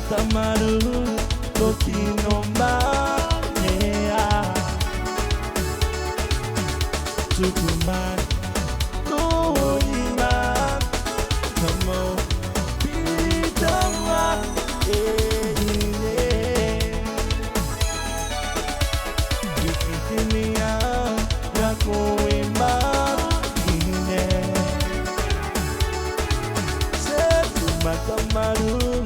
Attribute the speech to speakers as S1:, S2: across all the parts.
S1: Tamaru Toki no Manea Tsukuman Koiman Kamo Pitawa Ikitimiya Yakoiman Ine Setuma Tamaru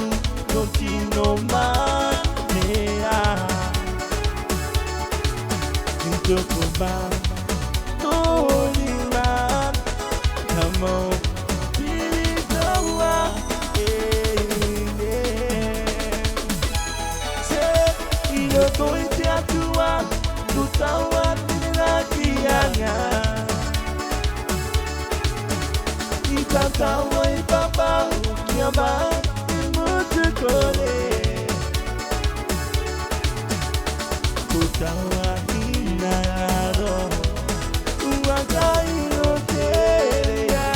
S1: Toki no manea Intokuban Toriman Kamo Pilitawa Se iyo toite ATUA Tutawa Ninakianga Itatawa ipapa Kiaba Kutawa inaro Uwakai no terea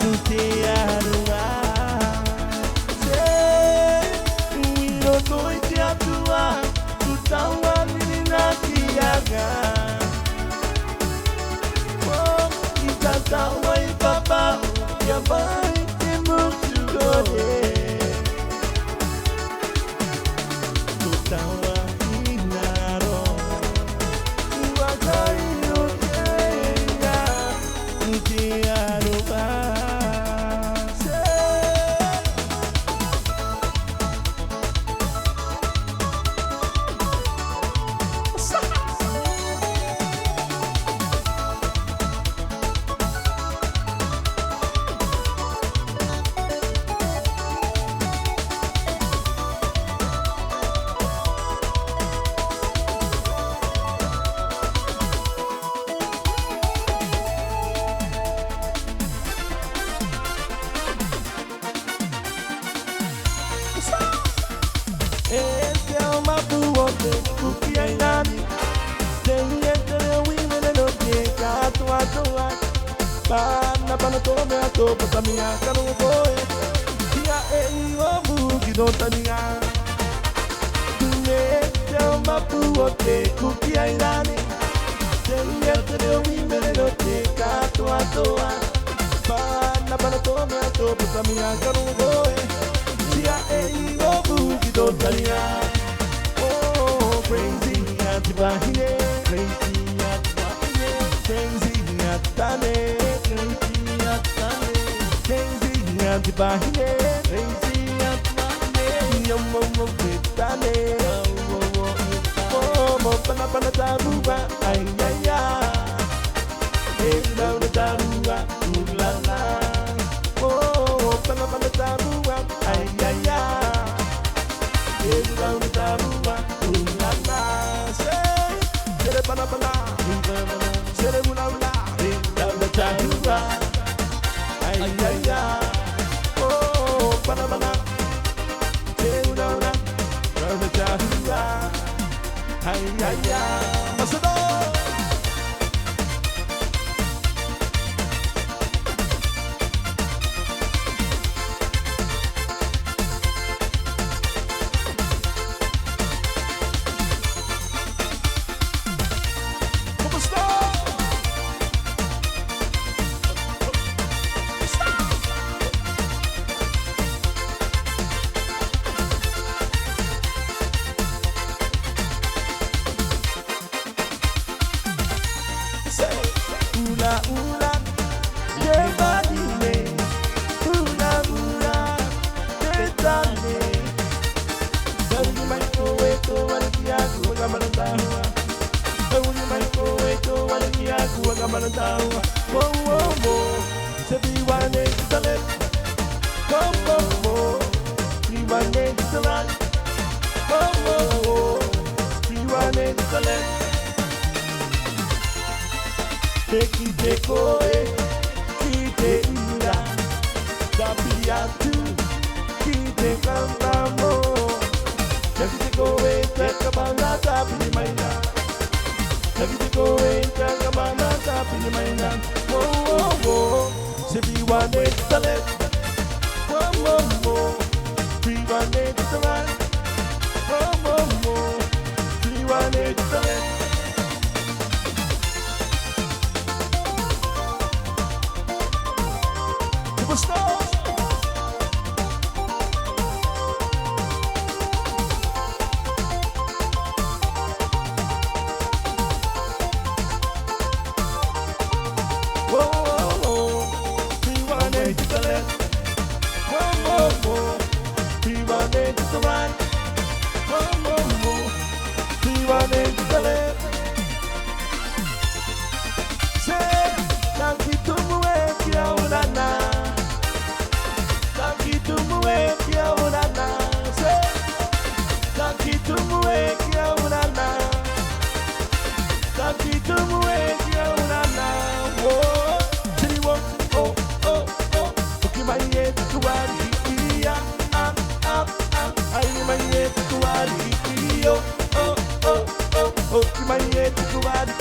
S1: Nutearua Se Uino toite ATUA Kutawa ninakiaga Oh, itatawa ipapa Yabai imutugode Tawa inaro Uwakai no teia Nutiaruba Este é uma buote, o que é nani? Tem entre o women no que ATUA Pana tome a topa da minha cano boy Tia e o bugi do tania Este é uma buote, o que é nani? Tem entre o women no que ATUA Pana tome a topa da minha cano boy Tia e o bugi do tania Oh, crazy at Bahine Crazy at Bahine Crazy at Tane Crazy at Tane Crazy at Bahine Crazy at Bahine Yomo Tane Oh, Pana Taruba Ay, ay, ay Down the Taruba Ulala Oh, Pana Taruba Ay, ay, ay Down the Taruba Ulala Say Sere Pana Sere Ulala Down the Taruba Ay, ay, ay Oh, Pana Sere Ulala Down the Taruba Ay, ay, ay Masado Ula ula, devadine. Ula ula, devadine. Dawu maiko weto walikiaku wagamana. Dawu maiko weto walikiaku wagamana. down. Whoa, whoa, whoa. Say we want it to the left. Whoa, whoa, whoa. We want it to the right. Whoa, whoa, whoa. We want it to the left. Take it, take away. Keep it in that. Dapiatu. Keep it on more. Take it away. Take a banana. Tapi mainan. Take it away. Take a banana. Tapi mainan. Whoa, whoa, whoa. Say we want it to the left. Whoa, whoa, whoa. We want it to the right. Whoa, whoa, whoa. We want it to the left. Superstars. Whoa, whoa, whoa. We want it to the left. Whoa, whoa, whoa. We want it to the right. Whoa, whoa, whoa. We want it to the left. Say, Nakitumuwe kia unana. Nakitumuwe kia unana. Say, Nakitumuwe kia unana. Nakitumuwe kia unana. Whoa, chili wo, oh, oh, oh. Okimaye tuwari iya, Ayimaye tuwari iyo, oh, oh, oh. Okimaye tuwari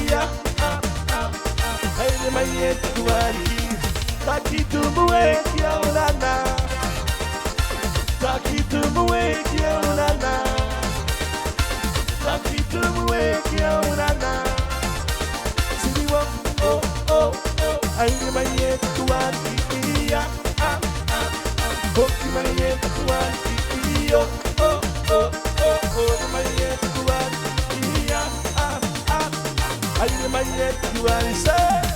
S1: iya, Ayimaye tuwari. Takitumuwe kia unana. Takitumuwe kia unana. Takitumuwe kia unana. Siriwo, oh, oh, oh. Ayimaye tuwari iya, Okimaye tuwari iyo, oh, oh, oh. Okimaye tuwari iya, Ayimaye tuwari say.